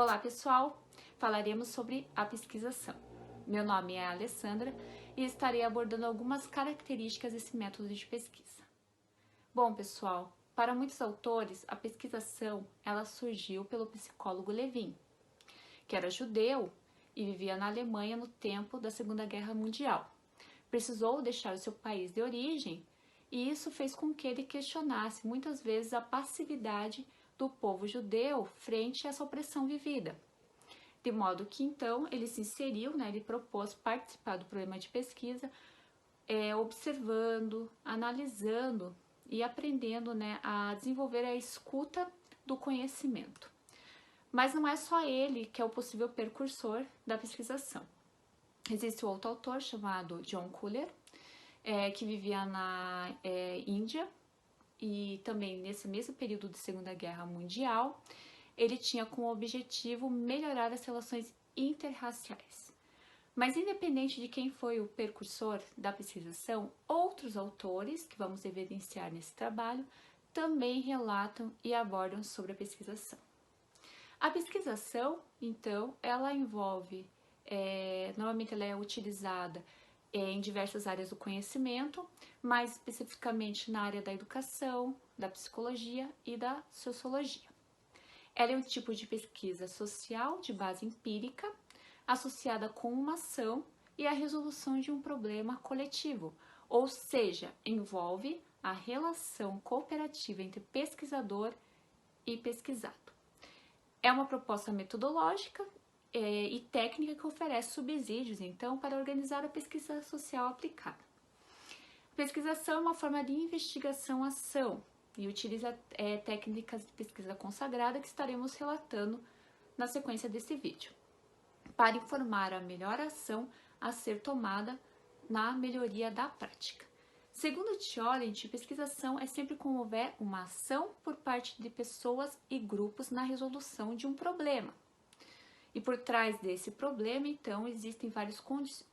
Olá pessoal, falaremos sobre a pesquisação. Meu nome é Alessandra e estarei abordando algumas características desse método de pesquisa. Bom pessoal, para muitos autores a pesquisação ela surgiu pelo psicólogo Levin, que era judeu e vivia na Alemanha no tempo da Segunda Guerra Mundial. Precisou deixar o seu país de origem e isso fez com que ele questionasse muitas vezes a passividade do povo judeu frente a essa opressão vivida. De modo que então ele se inseriu, ele propôs participar do programa de pesquisa, observando, analisando e aprendendo a desenvolver a escuta do conhecimento. Mas não é só ele que é o possível precursor da pesquisação. Existe outro autor chamado John Kohler, que vivia na Índia, e também nesse mesmo período de Segunda Guerra Mundial, ele tinha como objetivo melhorar as relações interraciais. Mas independente de quem foi o precursor da pesquisação, outros autores, que vamos evidenciar nesse trabalho, também relatam e abordam sobre a pesquisação. A pesquisação, então, ela envolve, normalmente ela é utilizada em diversas áreas do conhecimento, mais especificamente na área da educação, da psicologia e da sociologia. Ela é um tipo de pesquisa social de base empírica, associada com uma ação e a resolução de um problema coletivo, ou seja, envolve a relação cooperativa entre pesquisador e pesquisado. É uma proposta metodológica e técnica que oferece subsídios, então, para organizar a pesquisa social aplicada. A pesquisação é uma forma de investigação-ação e utiliza técnicas de pesquisa consagrada que estaremos relatando na sequência desse vídeo, para informar a melhor ação a ser tomada na melhoria da prática. Segundo Tiolent, pesquisação é sempre como houver uma ação por parte de pessoas e grupos na resolução de um problema. E por trás desse problema, então, existem vários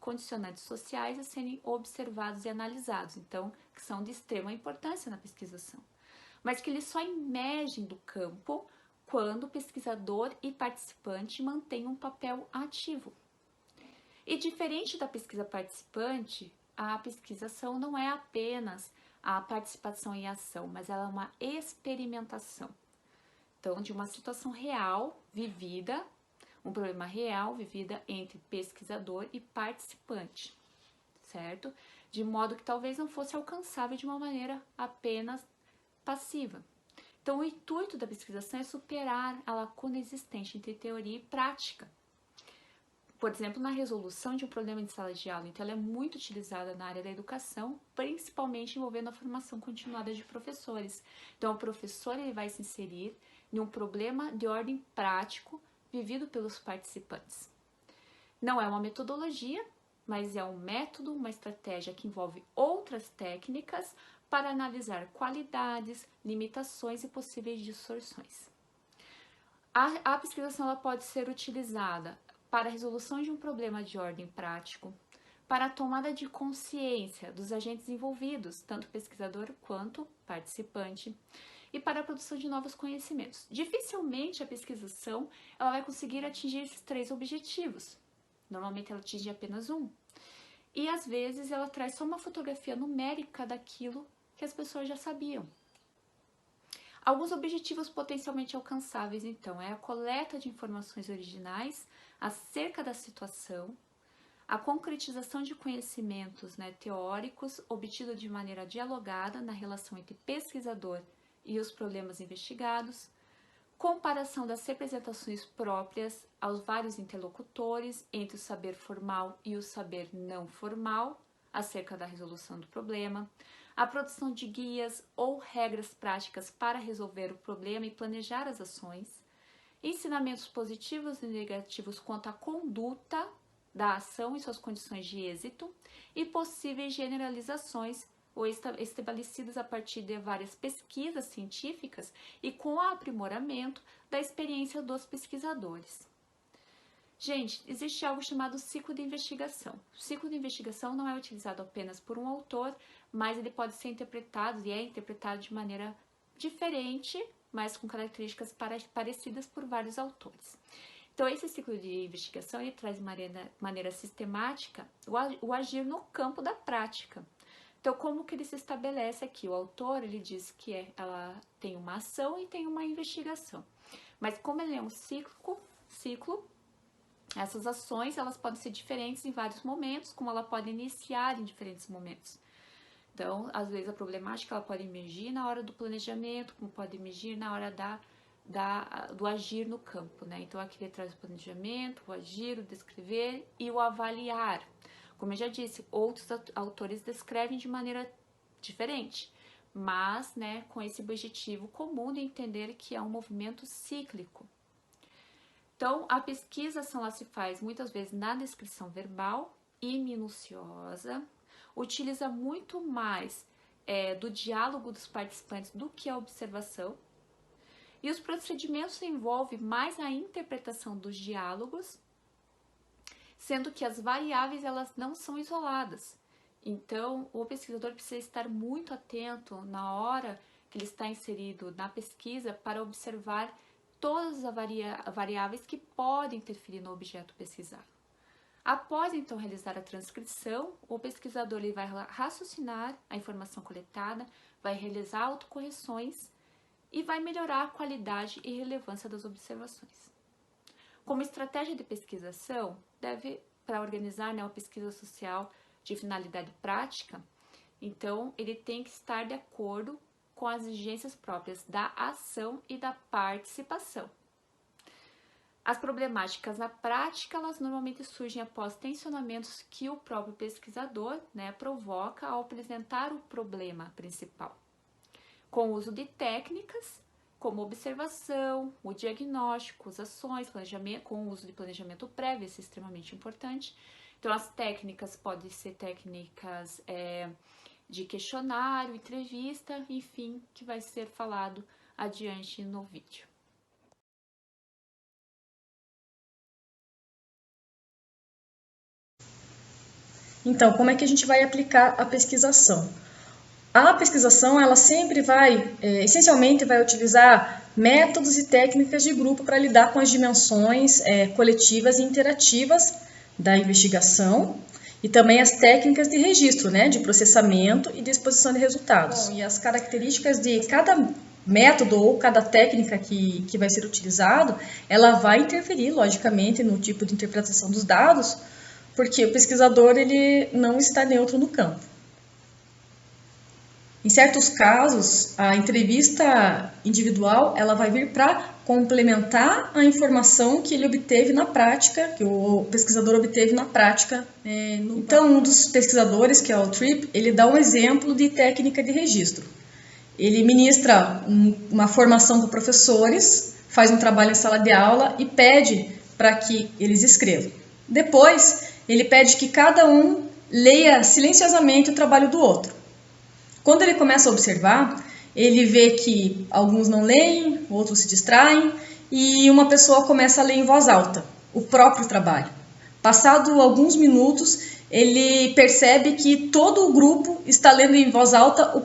condicionantes sociais a serem observados e analisados, então, que são de extrema importância na pesquisação, mas que eles só emergem do campo quando o pesquisador e participante mantêm um papel ativo. E diferente da pesquisa participante, a pesquisação não é apenas a participação em ação, mas ela é uma experimentação. Então, de uma situação real, vivida, um problema real vivida entre pesquisador e participante, certo? De modo que talvez não fosse alcançável de uma maneira apenas passiva. Então, o intuito da pesquisação é superar a lacuna existente entre teoria e prática. Por exemplo, na resolução de um problema de sala de aula, então ela é muito utilizada na área da educação, principalmente envolvendo a formação continuada de professores. Então, o professor ele vai se inserir em um problema de ordem prático vivido pelos participantes. Não é uma metodologia, mas é um método, uma estratégia que envolve outras técnicas para analisar qualidades, limitações e possíveis distorções. A pesquisação ela pode ser utilizada para a resolução de um problema de ordem prático, para a tomada de consciência dos agentes envolvidos, tanto pesquisador quanto participante, e para a produção de novos conhecimentos. Dificilmente a pesquisação ela vai conseguir atingir esses três objetivos. Normalmente ela atinge apenas um. E às vezes ela traz só uma fotografia numérica daquilo que as pessoas já sabiam. Alguns objetivos potencialmente alcançáveis, então, é a coleta de informações originais acerca da situação, a concretização de conhecimentos teóricos obtidos de maneira dialogada na relação entre pesquisador e os problemas investigados, comparação das representações próprias aos vários interlocutores entre o saber formal e o saber não formal acerca da resolução do problema, a produção de guias ou regras práticas para resolver o problema e planejar as ações, ensinamentos positivos e negativos quanto à conduta da ação e suas condições de êxito e possíveis generalizações ou estabelecidas a partir de várias pesquisas científicas e com o aprimoramento da experiência dos pesquisadores. Gente, existe algo chamado ciclo de investigação. O ciclo de investigação não é utilizado apenas por um autor, mas ele pode ser interpretado e é interpretado de maneira diferente, mas com características parecidas por vários autores. Então, esse ciclo de investigação ele traz de maneira sistemática o agir no campo da prática. Então, como que ele se estabelece aqui? O autor, ele diz que ela tem uma ação e tem uma investigação. Mas como ele é um ciclo, essas ações, elas podem ser diferentes em vários momentos, como ela pode iniciar em diferentes momentos. Então, às vezes, a problemática ela pode emergir na hora do planejamento, como pode emergir na hora do agir no campo, né? Então, aqui ele traz o planejamento, o agir, o descrever e o avaliar. Como eu já disse, outros autores descrevem de maneira diferente, mas, né, com esse objetivo comum de entender que é um movimento cíclico. Então, a pesquisação ela se faz muitas vezes na descrição verbal e minuciosa, utiliza muito mais do diálogo dos participantes do que a observação, e os procedimentos envolvem mais a interpretação dos diálogos, sendo que as variáveis elas não são isoladas. Então, o pesquisador precisa estar muito atento na hora que ele está inserido na pesquisa para observar todas as variáveis que podem interferir no objeto pesquisado. Após, então, realizar a transcrição, o pesquisador ele vai raciocinar a informação coletada, vai realizar autocorreções e vai melhorar a qualidade e relevância das observações. Como estratégia de pesquisação, para organizar, né, uma pesquisa social de finalidade prática, então ele tem que estar de acordo com as exigências próprias da ação e da participação. As problemáticas na prática, elas normalmente surgem após tensionamentos que o próprio pesquisador, né, provoca ao apresentar o problema principal, com o uso de técnicas como observação, o diagnóstico, as ações, planejamento, com o uso de planejamento prévio, isso é extremamente importante. Então, as técnicas podem ser técnicas de questionário, entrevista, enfim, que vai ser falado adiante no vídeo. Então, como é que a gente vai aplicar a pesquisação? A pesquisação, ela sempre essencialmente vai utilizar métodos e técnicas de grupo para lidar com as dimensões coletivas e interativas da investigação e também as técnicas de registro, né, de processamento e de exposição de resultados. Bom, e as características de cada método ou cada técnica que vai ser utilizado, ela vai interferir, logicamente, no tipo de interpretação dos dados, porque o pesquisador ele não está neutro no campo. Em certos casos, a entrevista individual ela vai vir para complementar a informação que ele obteve na prática, que o pesquisador obteve na prática. Então, um dos pesquisadores, que é o Tripp, ele dá um exemplo de técnica de registro. Ele ministra uma formação para professores, faz um trabalho em sala de aula e pede para que eles escrevam. Depois, ele pede que cada um leia silenciosamente o trabalho do outro. Quando ele começa a observar, ele vê que alguns não leem, outros se distraem e uma pessoa começa a ler em voz alta o próprio trabalho. Passado alguns minutos, ele percebe que todo o grupo está lendo em voz alta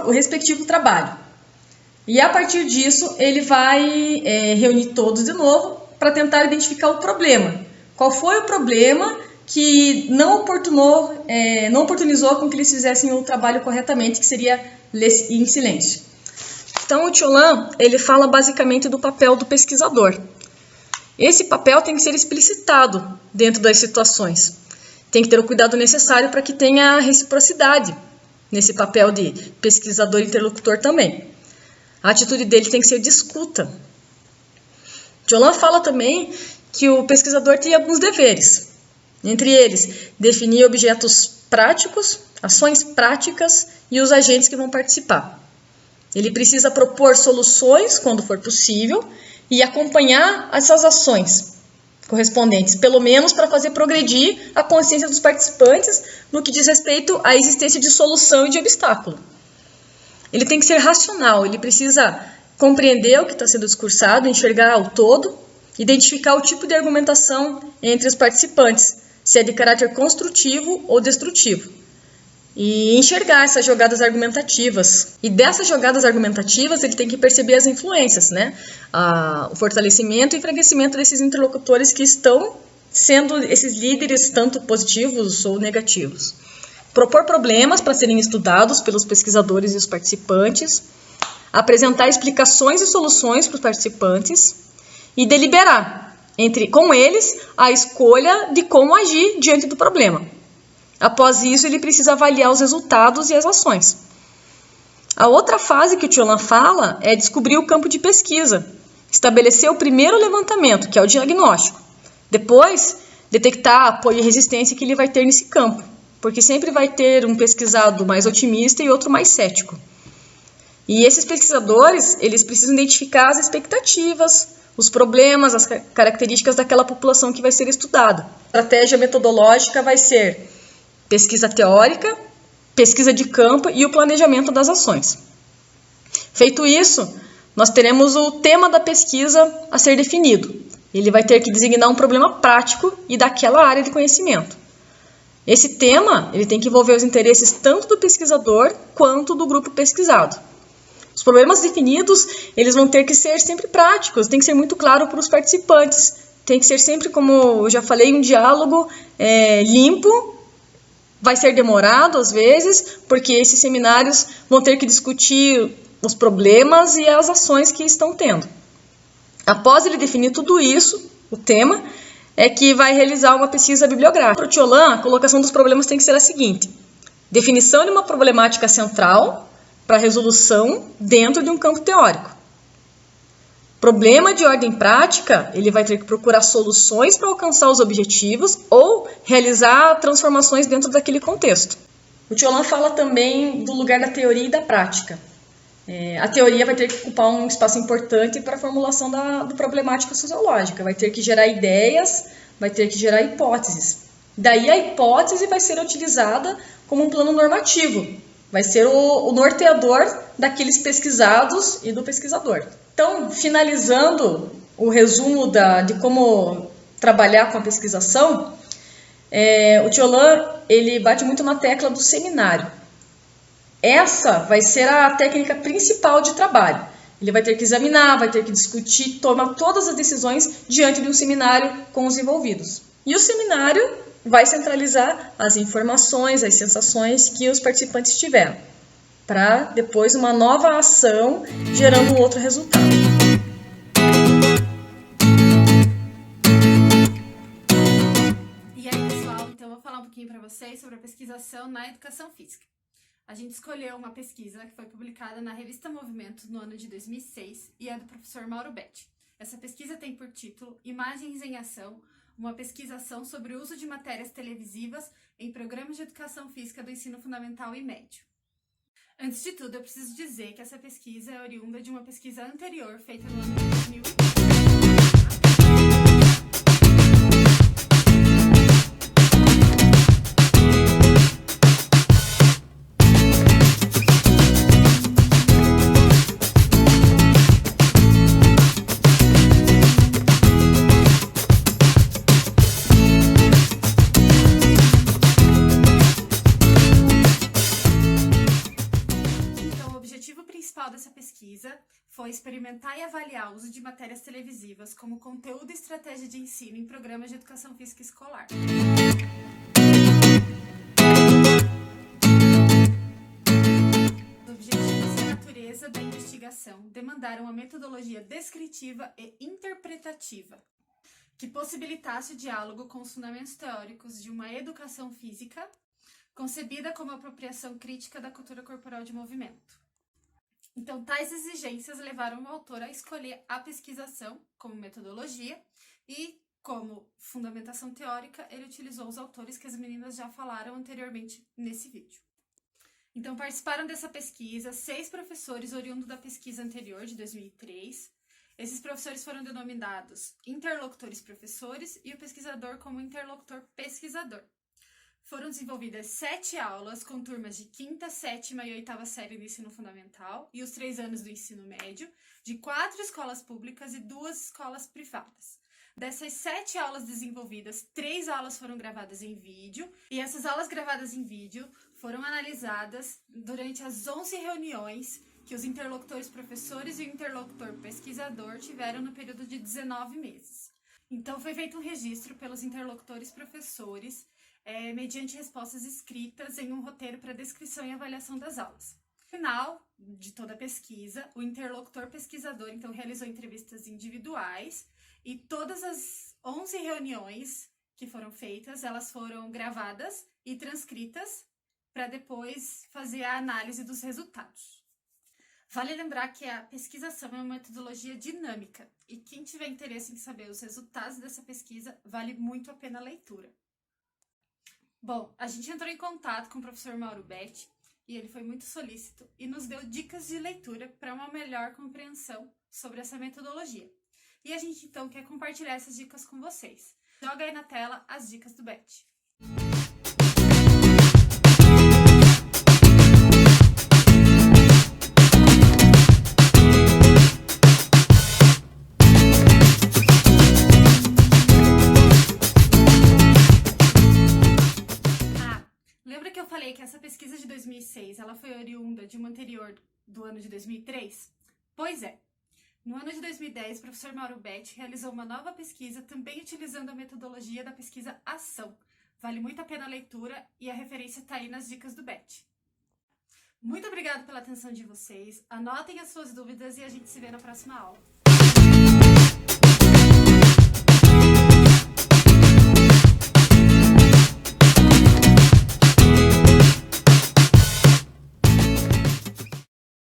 o respectivo trabalho. E a partir disso, ele vai reunir todos de novo para tentar identificar o problema. Qual foi o problema que não oportunizou com que eles fizessem o trabalho corretamente, que seria ler em silêncio. Então, o Ciolan, ele fala basicamente do papel do pesquisador. Esse papel tem que ser explicitado dentro das situações. Tem que ter o cuidado necessário para que tenha reciprocidade nesse papel de pesquisador e interlocutor também. A atitude dele tem que ser de escuta. Ciolan fala também que o pesquisador tem alguns deveres. Entre eles, definir objetos práticos, ações práticas e os agentes que vão participar. Ele precisa propor soluções, quando for possível, e acompanhar essas ações correspondentes, pelo menos para fazer progredir a consciência dos participantes no que diz respeito à existência de solução e de obstáculo. Ele tem que ser racional, ele precisa compreender o que está sendo discursado, enxergar o todo, identificar o tipo de argumentação entre os participantes, se é de caráter construtivo ou destrutivo. e enxergar essas jogadas argumentativas. E dessas jogadas argumentativas ele tem que perceber as influências, né? O fortalecimento e enfraquecimento desses interlocutores que estão sendo esses líderes tanto positivos ou negativos. Propor problemas para serem estudados pelos pesquisadores e os participantes, apresentar explicações e soluções para os participantes e deliberar com eles a escolha de como agir diante do problema. Após isso, ele precisa avaliar os resultados e as ações. A outra fase que o Tiolan fala é descobrir o campo de pesquisa, estabelecer o primeiro levantamento, que é o diagnóstico. Depois, detectar apoio e resistência que ele vai ter nesse campo, porque sempre vai ter um pesquisado mais otimista e outro mais cético. E esses pesquisadores, eles precisam identificar as expectativas, os problemas, as características daquela população que vai ser estudada. A estratégia metodológica vai ser pesquisa teórica, pesquisa de campo e o planejamento das ações. Feito isso, nós teremos o tema da pesquisa a ser definido. Ele vai ter que designar um problema prático e daquela área de conhecimento. Esse tema ele tem que envolver os interesses tanto do pesquisador quanto do grupo pesquisado. Os problemas definidos eles vão ter que ser sempre práticos, tem que ser muito claro para os participantes, tem que ser sempre, como eu já falei, um diálogo limpo. Vai ser demorado às vezes, porque esses seminários vão ter que discutir os problemas e as ações que estão tendo. Após ele definir tudo isso, o tema, é que vai realizar uma pesquisa bibliográfica. Para o Tiolan, a colocação dos problemas tem que ser a seguinte: definição de uma problemática central para resolução dentro de um campo teórico. Problema de ordem prática, ele vai ter que procurar soluções para alcançar os objetivos ou realizar transformações dentro daquele contexto. O Tiolan fala também do lugar da teoria e da prática. A teoria vai ter que ocupar um espaço importante para a formulação da problemática sociológica, vai ter que gerar ideias, vai ter que gerar hipóteses. Daí a hipótese vai ser utilizada como um plano normativo, vai ser o norteador daqueles pesquisados e do pesquisador. Então, finalizando o resumo de como trabalhar com a pesquisação, o Tiolan ele bate muito na tecla do seminário. Essa vai ser a técnica principal de trabalho. Ele vai ter que examinar, vai ter que discutir, tomar todas as decisões diante de um seminário com os envolvidos. E o seminário vai centralizar as informações, as sensações que os participantes tiveram, para depois uma nova ação gerando um outro resultado. E aí, pessoal, então eu vou falar um pouquinho para vocês sobre a pesquisação na educação física. A gente escolheu uma pesquisa que foi publicada na revista Movimento no ano de 2006 e é do professor Mauro Betti. Essa pesquisa tem por título Imagens em Ação, uma pesquisação sobre o uso de matérias televisivas em programas de educação física do ensino fundamental e médio. Antes de tudo, eu preciso dizer que essa pesquisa é oriunda de uma pesquisa anterior feita no ano de 2000. Dessa pesquisa foi experimentar e avaliar o uso de matérias televisivas como conteúdo e estratégia de ensino em programas de educação física escolar. Os objetivos e a natureza da investigação demandaram uma metodologia descritiva e interpretativa que possibilitasse o diálogo com os fundamentos teóricos de uma educação física concebida como apropriação crítica da cultura corporal de movimento. Então, tais exigências levaram o autor a escolher a pesquisação como metodologia e, como fundamentação teórica, ele utilizou os autores que as meninas já falaram anteriormente nesse vídeo. Então, participaram dessa pesquisa 6 professores oriundos da pesquisa anterior, de 2003. Esses professores foram denominados interlocutores professores e o pesquisador como interlocutor pesquisador. Foram desenvolvidas 7 aulas com turmas de 5ª, 7ª e 8ª série do ensino fundamental e os 3 anos do ensino médio, de 4 escolas públicas e 2 escolas privadas. Dessas 7 aulas desenvolvidas, 3 aulas foram gravadas em vídeo, e essas aulas gravadas em vídeo foram analisadas durante as 11 reuniões que os interlocutores professores e o interlocutor pesquisador tiveram no período de 19 meses. Então, foi feito um registro pelos interlocutores professores, mediante respostas escritas em um roteiro para descrição e avaliação das aulas. No final de toda a pesquisa, o interlocutor pesquisador, então, realizou entrevistas individuais, e todas as 11 reuniões que foram feitas, elas foram gravadas e transcritas para depois fazer a análise dos resultados. Vale lembrar que a pesquisação é uma metodologia dinâmica, e quem tiver interesse em saber os resultados dessa pesquisa, vale muito a pena a leitura. Bom, a gente entrou em contato com o professor Mauro Betti, e ele foi muito solícito e nos deu dicas de leitura para uma melhor compreensão sobre essa metodologia. E a gente então quer compartilhar essas dicas com vocês. Joga aí na tela as dicas do Betti. Lembra que eu falei que essa pesquisa de 2006 ela foi oriunda de uma anterior do ano de 2003? Pois é. No ano de 2010, o professor Mauro Betti realizou uma nova pesquisa, também utilizando a metodologia da pesquisa ação. Vale muito a pena a leitura e a referência está aí nas dicas do Betti. Muito obrigada pela atenção de vocês, anotem as suas dúvidas e a gente se vê na próxima aula.